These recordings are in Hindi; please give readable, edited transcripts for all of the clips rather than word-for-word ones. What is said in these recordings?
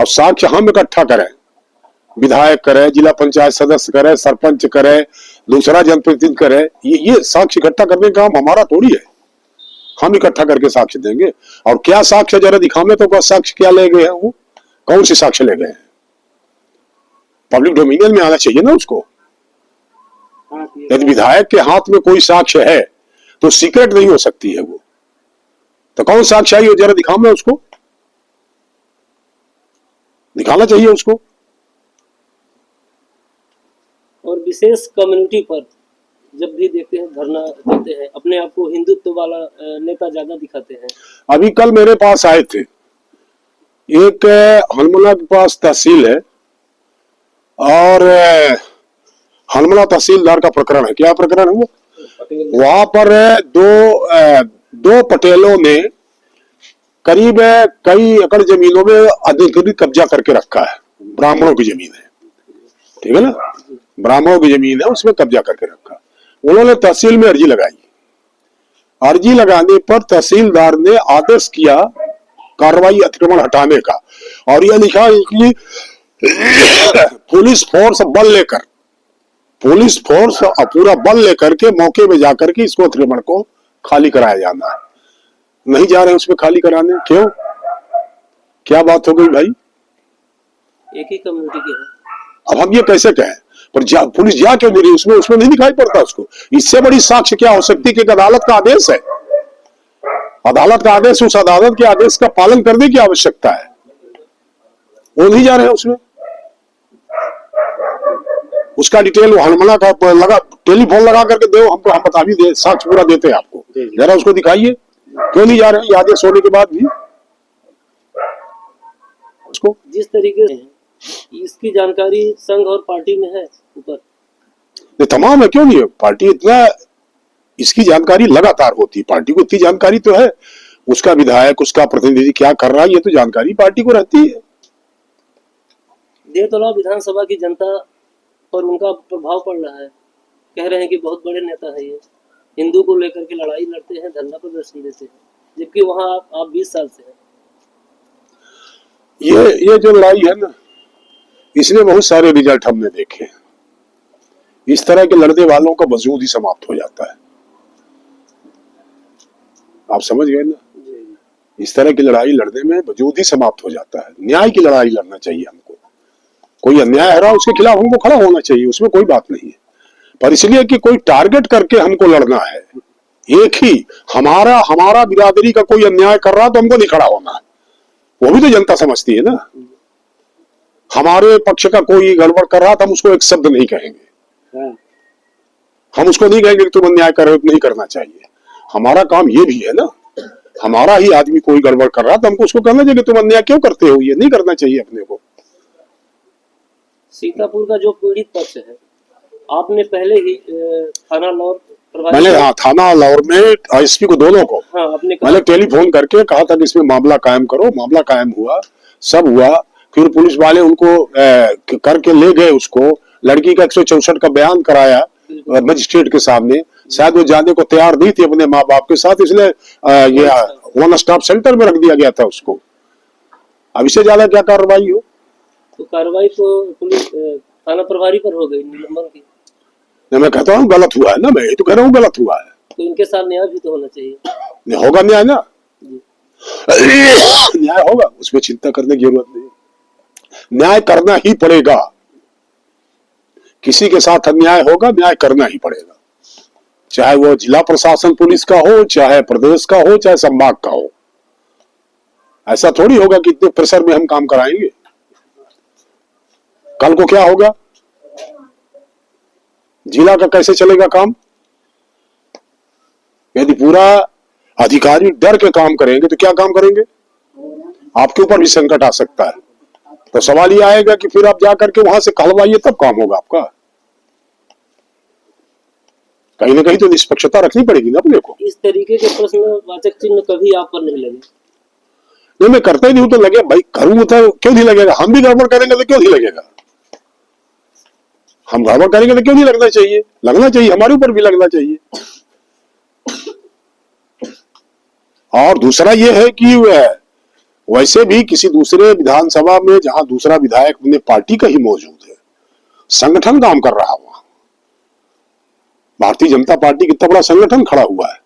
और साक्ष्य हम इकट्ठा करें, विधायक करे, जिला पंचायत सदस्य करे, सरपंच करे, दूसरा जनप्रतिनिधि करे, ये साक्ष्य इकट्ठा करने का काम हमारा थोड़ी है। हम इकट्ठा करके साक्ष्य देंगे। और क्या साक्ष्य जरा दिखावे तो, साक्ष्य क्या ले गए हैं वो, कौन से साक्ष्य ले गए हैं? पब्लिक डोमिनियन में आना चाहिए ना उसको। यदि विधायक के हाथ में कोई साक्ष्य है तो सीक्रेट नहीं हो सकती है वो। तो कौन साक्ष्य आई हो जरा दिखाओ, उसको दिखाना चाहिए उसको। और विशेष कम्युनिटी पर जब भी देखते हैं धरना देते हैं, अपने आप को हिंदुत्व वाला नेता ज्यादा दिखाते हैं। अभी कल मेरे पास आए थे, एक हलमला के पास तहसील है और हलमला तहसीलदार का प्रकरण है। क्या प्रकरण है वो? वहां पर दो पटेलों ने करीब कई एकड़ जमीनों में अधिकृत कब्जा करके रखा है। ब्राह्मणों की जमीन है, ठीक है ना, ब्राह्मणों की जमीन है, उसमें कब्जा करके रखा। उन्होंने तहसील में अर्जी लगाई। अर्जी लगाने पर तहसीलदार ने आदेश किया कार्रवाई अतिक्रमण हटाने का, और यह लिखा कि पुलिस फोर्स पूरा बल लेकर के मौके में जाकर के इसको अतिक्रमण को खाली कराया जाना है। नहीं जा रहे उसमें खाली कराने, क्यों? क्या बात हो गई भाई? एक ही कम्युनिटी के हैं। अब हम ये कैसे कहें? पर पुलिस जा क्यों नहीं रही उसमें नहीं दिखाई पड़ता उसको। इससे बड़ी साक्ष्य क्या हो सकती कि अदालत का आदेश है, अदालत का आदेश, उस अदालत के आदेश का पालन करने की आवश्यकता है। वो नहीं जा रहे हैं उसमें। उसका डिटेल हलमला का लगा, टेलीफोन लगा करके दो हमको, हम बता भी दे, साक्ष्य पूरा देते हैं आपको, जरा उसको दिखाइए। क्यों नहीं जा रहे हैं आदेश होने के बाद भी उसको? जिस तरीके से इसकी जानकारी संघ और पार्टी में है ऊपर, तमाम है, क्यों नहीं है? पार्टी इतना, इसकी जानकारी लगातार होती है, पार्टी को इतनी जानकारी तो है। उसका विधायक, उसका प्रतिनिधि क्या कर रहा है, ये तो जानकारी पार्टी को रहती है। देवतला विधानसभा की जनता पर उनका प्रभाव पड़ रहा है। कह रहे हैं कि बहुत बड़े नेता है ये, हिंदू को लेकर के लड़ाई लड़ते हैं, धरना प्रदर्शन देते हैं, जबकि वहां आप 20 साल से हैं। ये जो लड़ाई है ना, इसने बहुत सारे रिजल्ट हमने देखे। इस तरह के लड़ने वालों का वजूद ही समाप्त हो जाता है। आप समझ गए ना? इस तरह की लड़ाई लड़ने में वजूद ही समाप्त हो जाता है। न्याय की लड़ाई लड़ना चाहिए हमको। कोई अन्याय है उसके खिलाफ हमको खड़ा होना चाहिए, उसमें कोई बात नहीं है। पर इसलिए कि कोई टारगेट करके हमको लड़ना है, एक ही हमारा बिरादरी का कोई अन्याय कर रहा तो हमको नहीं खड़ा होना है, वो भी तो जनता समझती है ना। हमारे पक्ष का कोई गड़बड़ कर रहा तो हम उसको एक शब्द नहीं कहेंगे, हम उसको नहीं कहेंगे कि तुम अन्याय कर रहे हो, नहीं करना चाहिए। हमारा काम ये भी है ना, हमारा ही आदमी कोई गड़बड़ कर रहा तो हमको उसको कहना चाहिए कि तुम अन्याय क्यों करते हो, ये नहीं करना चाहिए अपने को। सीतापुर का जो पीड़ित पक्ष है, आपने पहले ही थाना लौर मैंने थाना लौर में एसपी को, दोनों को मैंने टेलीफोन करके कहा था कि इसमें मामला कायम करो। मामला कायम हुआ, सब हुआ। फिर पुलिस वाले उनको करके ले गए उसको। लड़की का 164 का बयान कराया मजिस्ट्रेट के सामने। शायद वो जाने को तैयार नहीं थी अपने माँ बाप के साथ, इसलिए ये वन स्टॉप सेंटर में रख दिया गया था उसको। अब इससे ज्यादा क्या कार्रवाई हो? तो कार्रवाई तो पुलिस थाना प्रभारी पर हो गई, निलंबन की। मैं कहता हूँ गलत हुआ है ना, मैं तो कह रहा हूँ गलत हुआ है। तो इनके साथ न्याय भी तो होना चाहिए। नहीं होगा न्याय ना, न्याय होगा, उसमें चिंता करने की जरूरत नहीं। न्याय करना ही पड़ेगा। किसी के साथ अन्याय होगा, न्याय करना ही पड़ेगा, चाहे वो जिला प्रशासन पुलिस का हो, चाहे प्रदेश का हो, चाहे संभाग का हो। ऐसा थोड़ी होगा कि इतने प्रेशर में हम काम कराएंगे। कल को क्या होगा, जिला का कैसे चलेगा काम? यदि पूरा अधिकारी डर के काम करेंगे तो क्या काम करेंगे? आपके ऊपर भी संकट आ सकता है। तो सवाल ये आएगा कि फिर आप जाकर के वहां से कहलवाइए, तब काम होगा आपका। कहीं ना कहीं तो निष्पक्षता रखनी पड़ेगी ना अपने को। इस तरीके के प्रश्नवाचक चिन्ह कभी आप पर नहीं लगे? नहीं, मैं करता ही नहीं हूं तो लगे भाई, करूंगा तो क्यों नहीं लगेगा? हम भी गड़बड़ करेंगे तो क्यों नहीं लगेगा? हम गड़बड़ करेंगे तो क्यों नहीं लगना चाहिए? लगना चाहिए, हमारे ऊपर भी लगना चाहिए। और दूसरा ये है कि वैसे भी किसी दूसरे विधानसभा में जहां दूसरा विधायक अपने पार्टी का ही मौजूद है, संगठन काम कर रहा वहां, भारतीय जनता पार्टी कितना बड़ा संगठन खड़ा हुआ है,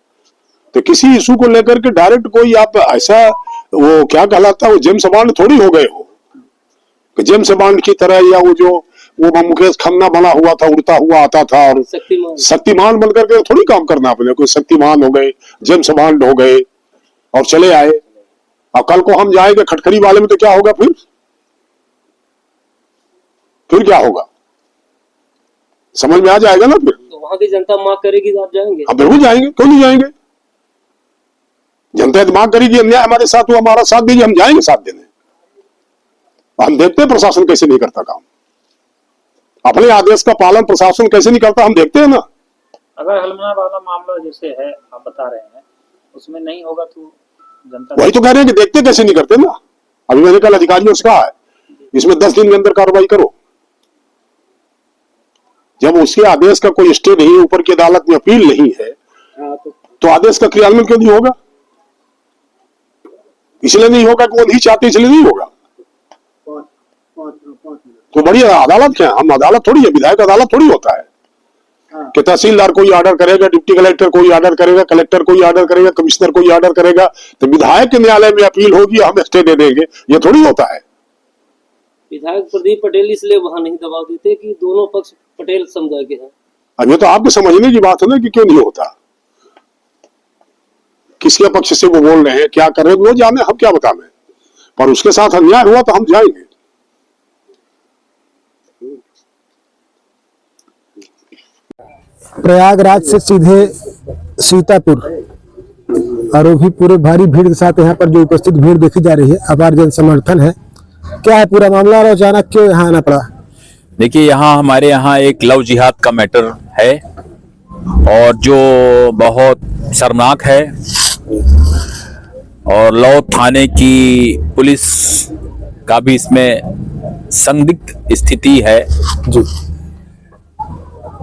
तो किसी इशू को लेकर के डायरेक्ट कोई आप ऐसा, वो क्या कहलाता है, वो जेम्स बॉन्ड थोड़ी हो गए हो कि जेम्स बॉन्ड की तरह, या वो मुकेश खन्ना बना हुआ था, उड़ता हुआ आता था और शक्तिमान बन करके थोड़ी काम करना अपने, कोई शक्तिमान हो गए, जेम्स बॉन्ड हो गए और चले आए। और कल को हम जाएंगे खटखरी वाले में तो क्या होगा, फिर क्या होगा, समझ में आ जाएगा ना। फिर तो वहां की जनता मांग करेगी तो आप जाएंगे? अब बिल्कुल जाएंगे, क्यों नहीं जाएंगे। जनता दिमाग करेगी अन्याय हमारे साथ हुआ, हमारा साथ दीजिए, हम जाएंगे साथ देने। हम देखते हैं प्रशासन कैसे नहीं करता काम, अपने आदेश का पालन प्रशासन कैसे नहीं करता, हम देखते हैं ना। अगर हलमना वाला मामला जैसे है आप बता रहे हैं, उसमें नहीं होगा तो जनता, वही तो कह रहे हैं कि देखते कैसे नहीं करते ना। अभी मैंने कल अधिकारियों से कहा है, इसमें 10 दिन के अंदर कार्रवाई करो। जब उसके आदेश का कोई स्टे नहीं, ऊपर की अदालत में अपील नहीं है, तो आदेश का क्रियान्वयन क्यों नहीं होगा? इसलिए नहीं होगा कि वो नहीं चाहते, इसलिए नहीं होगा। तो बड़ी अदालत क्या है, हम अदालत थोड़ी है, विधायक अदालत थोड़ी होता है कि तहसीलदार कोई ऑर्डर करेगा, डिप्टी कलेक्टर कोई ऑर्डर करेगा, कलेक्टर कोई ऑर्डर करेगा, कमिश्नर कोई ऑर्डर करेगा तो विधायक के न्यायालय में अपील होगी, हम स्टे दे देंगे, ये थोड़ी होता है। विधायक प्रदीप पटेल इसलिए वहां नहीं दबाव देते कि दोनों पक्ष पटेल समुदाय के हैं। अब ये तो आपके समझने की बात है ना कि क्यों नहीं होता, किसके पक्ष से वो बोल रहे हैं, क्या कर रहे हैं, वो जाने, हम क्या बताएं। पर उसके साथ अन्याय हुआ तो हम जाएंगे। प्रयागराज से सीधे सीतापुर, और वो भी पूरे भारी भीड़ के साथ यहाँ पर जो उपस्थित भीड़ देखी जा रही है, अपार जन समर्थन है। क्या है पूरा मामला और अचानक क्यों यहाँ आना पड़ा? देखिए, यहाँ हमारे यहाँ एक लव जिहाद का मैटर है और जो बहुत शर्मनाक है, और लौ थाने की पुलिस का भी इसमें संदिग्ध स्थिति है जी।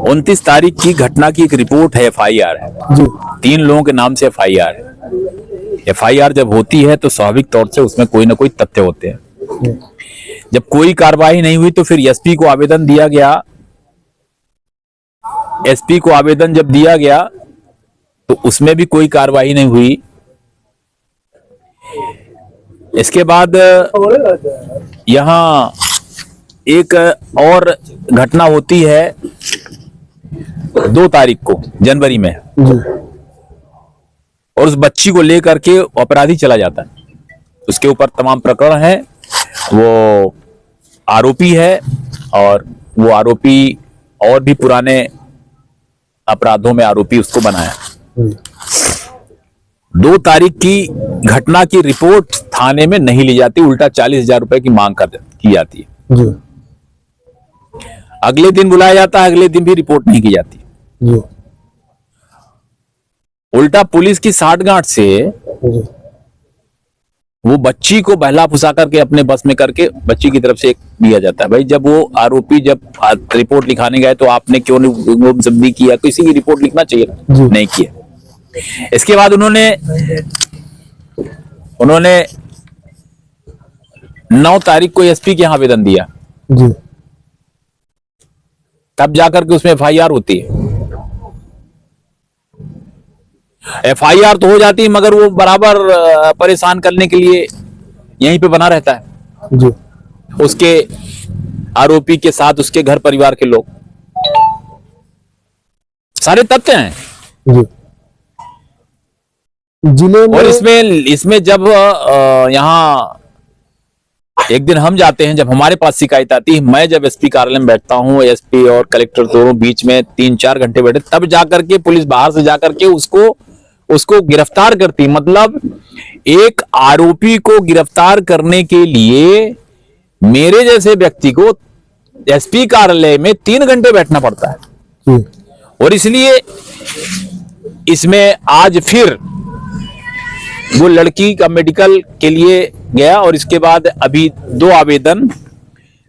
29 तारीख की घटना की एक रिपोर्ट है, FIR है जी। 3 लोगों के नाम से FIR है। FIR जब होती है तो स्वाभाविक तौर से उसमें कोई ना कोई तथ्य होते हैं। जब कोई कार्रवाई नहीं हुई तो फिर SP को आवेदन दिया गया। SP को आवेदन जब दिया गया तो उसमें भी कोई कार्रवाई नहीं हुई। इसके बाद यहां एक और घटना होती है 2 तारीख को जनवरी में, और उस बच्ची को लेकर के अपराधी चला जाता है। उसके ऊपर तमाम प्रकरण है, वो आरोपी है, और वो आरोपी और भी पुराने अपराधों में आरोपी उसको बनाया। 2 तारीख की घटना की रिपोर्ट थाने में नहीं ली जाती, उल्टा 40,000 रुपए की मांग की जाती है जी। अगले दिन बुलाया जाता है, अगले दिन भी रिपोर्ट नहीं की जाती जी। उल्टा पुलिस की साठगांठ से जी। वो बच्ची को बहला फुसा करके अपने बस में करके बच्ची की तरफ से एक दिया जाता है। भाई, जब वो आरोपी जब रिपोर्ट लिखाने गए तो आपने क्यों नहीं गुमशुदगी किया? किसी की रिपोर्ट लिखना चाहिए, नहीं किया। इसके बाद उन्होंने 9 तारीख को SP के यहाँ आवेदन दिया जी। तब जाकर के उसमें FIR होती है। FIR तो हो जाती है, मगर वो बराबर परेशान करने के लिए यहीं पे बना रहता है जी। उसके आरोपी के साथ उसके घर परिवार के लोग, सारे तथ्य हैं जी। जिले में और इसमें जब यहाँ एक दिन हम जाते हैं, जब हमारे पास शिकायत आती है, मैं जब SP कार्यालय में बैठता हूँ, SP और कलेक्टर दोनों बीच में 3-4 घंटे बैठे, तब जाकर के पुलिस बाहर से जाकर के उसको गिरफ्तार करती। मतलब एक आरोपी को गिरफ्तार करने के लिए मेरे जैसे व्यक्ति को SP कार्यालय में 3 घंटे बैठना पड़ता है जी। और इसलिए इसमें आज फिर वो लड़की का मेडिकल के लिए गया, और इसके बाद अभी 2 आवेदन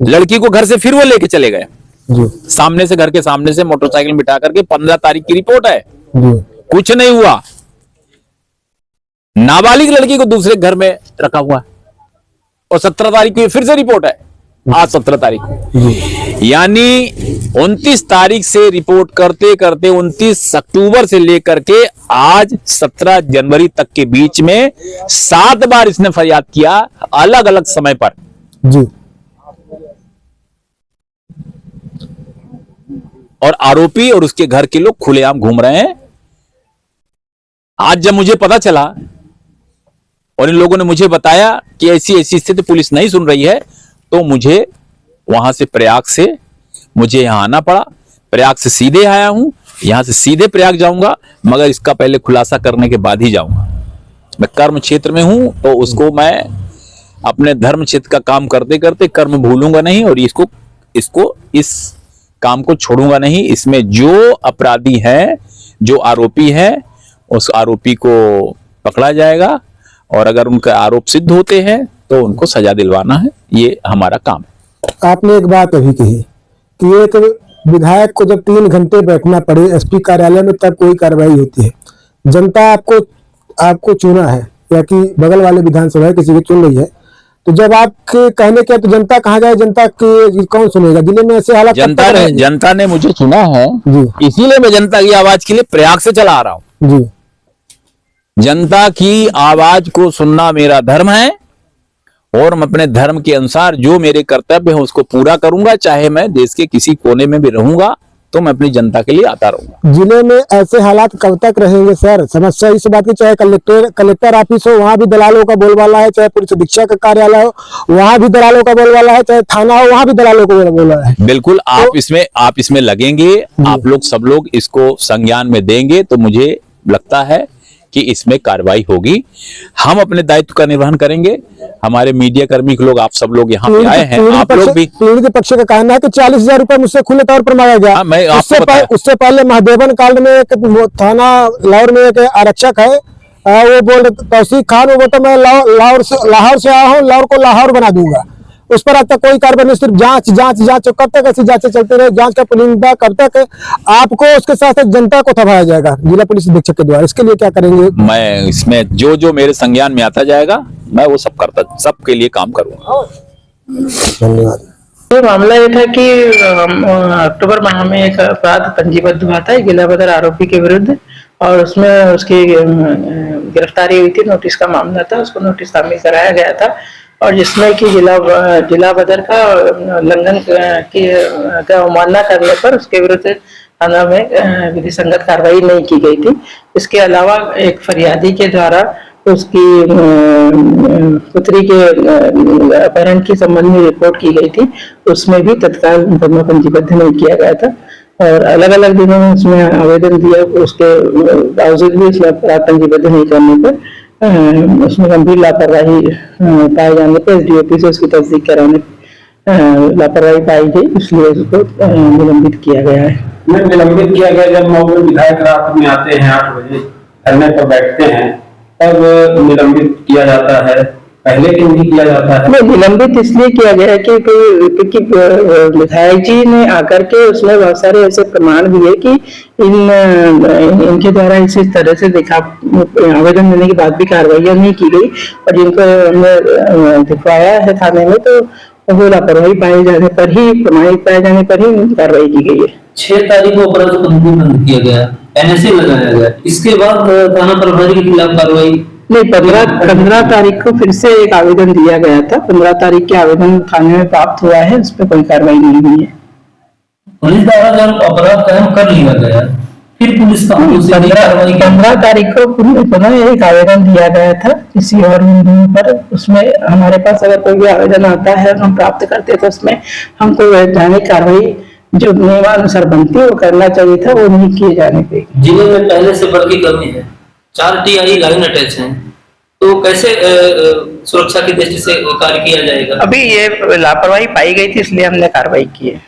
लड़की को घर से फिर वो लेके चले गए जी। सामने से, घर के सामने से मोटरसाइकिल बिठा करके। 15 तारीख की रिपोर्ट है, जी। कुछ नहीं हुआ। नाबालिग लड़की को दूसरे घर में रखा हुआ है। और 17 तारीख को ये फिर से रिपोर्ट है, आज 17 तारीख को, यानी 29 तारीख से रिपोर्ट करते करते 29 अक्टूबर से लेकर के आज 17 जनवरी तक के बीच में 7 बार इसने फरियाद किया, अलग अलग समय पर जी। और आरोपी और उसके घर के लोग खुलेआम घूम रहे हैं। आज जब मुझे पता चला और इन लोगों ने मुझे बताया कि ऐसी ऐसी स्थिति, पुलिस नहीं सुन रही है, तो मुझे वहां से प्रयाग से मुझे यहां आना पड़ा। प्रयाग से सीधे आया हूं, यहां से सीधे प्रयाग जाऊंगा, मगर इसका पहले खुलासा करने के बाद ही जाऊंगा। मैं कर्म क्षेत्र में हूं तो उसको मैं अपने धर्म क्षेत्र का काम करते करते कर्म भूलूंगा नहीं, और इसको इस काम को छोड़ूंगा नहीं। इसमें जो अपराधी हैं, जो आरोपी हैं, उस आरोपी को पकड़ा जाएगा, और अगर उनका आरोप सिद्ध होते हैं तो उनको सजा दिलवाना है, ये हमारा काम है। आपने एक बात अभी कही कि एक विधायक को जब 3 घंटे बैठना पड़े एसपी कार्यालय में तब कोई कार्रवाई होती है। जनता आपको चुना है, या कि बगल वाले विधानसभा किसी को चुन रही है, तो जब आपके कहने के तो जनता कहाँ जाए, जनता की कौन सुनेगा? जिले में ऐसे हालात जनता ने मुझे चुना है जी, इसीलिए मैं जनता की आवाज के लिए प्रयाग से चला आ रहा हूं जी। जनता की आवाज को सुनना मेरा धर्म है, और मैं अपने धर्म के अनुसार जो मेरे कर्तव्य है उसको पूरा करूंगा। चाहे मैं देश के किसी कोने में भी रहूंगा तो मैं अपनी जनता के लिए आता रहूंगा। जिले में ऐसे हालात कब तक रहेंगे सर? समस्या इस बात की, चाहे कलेक्टर ऑफिस हो वहां भी दलालों का बोलबाला है, चाहे पुलिस अधीक्षक का कार्यालय हो वहां भी दलालों का बोलबाला है, चाहे थाना हो वहां भी दलालों का बोलबाला है। बिल्कुल, आप इसमें लगेंगे, आप लोग सब लोग इसको संज्ञान में देंगे तो मुझे लगता है कि इसमें कार्रवाई होगी। हम अपने दायित्व का निर्वहन करेंगे। हमारे मीडिया कर्मी के लोग, आप सब लोग यहाँ पे आए हैं, आप लोग भी। पीड़ित के पक्ष का कहना है कि 40,000 रुपए मुझसे खुले तौर पर मांगा गया। मैं आपको उससे पहले महादेवन कांड में एक थाना लाहौर में एक आरक्षक है, वो बोल तौसीफ खान, वो बोलता मैं लाहौर से आया हूँ, लाहौर को लाहौर बना दूंगा। उस पर अब तक कोई कार्रवाई नहीं, सिर्फ जांच कब तक ऐसी जांचें चलती रहे, जांच का पुलिंदा कब तक? आपको उसके साथ साथ जनता को थमाया जाएगा जिला पुलिस अधीक्षक के द्वारा। इसके लिए क्या करेंगे? मैं इसमें जो मेरे संज्ञान में आता जाएगा मैं वो सबके लिए काम करूंगा। धन्यवाद। ये मामला ये था कि अक्टूबर माह में एक अपराध पंजीबद्ध हुआ था गिलाबदर आरोपी के विरुद्ध, और उसमें उसकी गिरफ्तारी हुई थी। नोटिस का मामला था, उसको नोटिस शामिल कराया गया था, और जिसमें कि जिला बदर का उल्लंघन का अवमानना करने पर उसके विरुद्ध थाना में विधि संगत कार्रवाई नहीं की गई थी। इसके अलावा एक फरियादी के द्वारा उसकी पुत्री के अपहरण के संबंध में रिपोर्ट की गई थी, उसमें भी तत्काल मुकदमा पंजीबद्ध नहीं किया गया था, और अलग अलग दिनों में उसमें आवेदन दिया, उसके बावजूद भी उसमें अपराध पंजीबद्ध नहीं करने पर उसमें गंभीर लापरवाही पाए जाने पर एसडीओपी से उसकी तस्दीक कराने लापरवाही पाई गई, इसलिए उसको निलंबित किया गया है। निलंबित किया गया। जब 9 बजे विधायक रात में आते हैं, 8 बजे धरने पर बैठते हैं, तब निलंबित किया जाता है, पहले क्यों नहीं किया जाता है? नहीं, निलंबित इसलिए किया गया है क्योंकि विधायक जी ने आकर के उसमें बहुत सारे ऐसे प्रमाण भी है कि इनके द्वारा इसी तरह से आवेदन देने के बाद भी कार्रवाई नहीं की गई, और जिनको हमने दिखवाया है थाने में तो वो लापरवाही पाए जाने पर ही, प्रमाणित पाए जाने पर ही कार्रवाई की गई है। 6 तारीख को अपराध पंजीबद्ध किया गया, एनएसए लगाया गया, इसके बाद थाना प्रभारी के खिलाफ कार्रवाई नहीं, 15 तारीख को फिर से एक आवेदन दिया गया था। 15 तारीख के आवेदन थाने में प्राप्त हुआ है, उस पर कोई कार्रवाई नहीं हुई है। पुलिस द्वारा जब अपराध कायम कर लिया गया, फिर पुलिस का 15 तारीख को पुनः एक आवेदन दिया गया था किसी और बिंदु पर। उसमें हमारे पास अगर कोई भी आवेदन आता है हम प्राप्त करते तो उसमें हमको वैधानिक कार्रवाई जो नियमानुसार बनती है वो करना चाहिए था, वो नहीं किए जाने पे। जिले में पहले से बढ़ की कमी है, 4 TI लाइन अटैच हैं, तो कैसे सुरक्षा की दृष्टि से कार्य किया जाएगा? अभी ये लापरवाही पाई गई थी, इसलिए हमने कार्रवाई की है।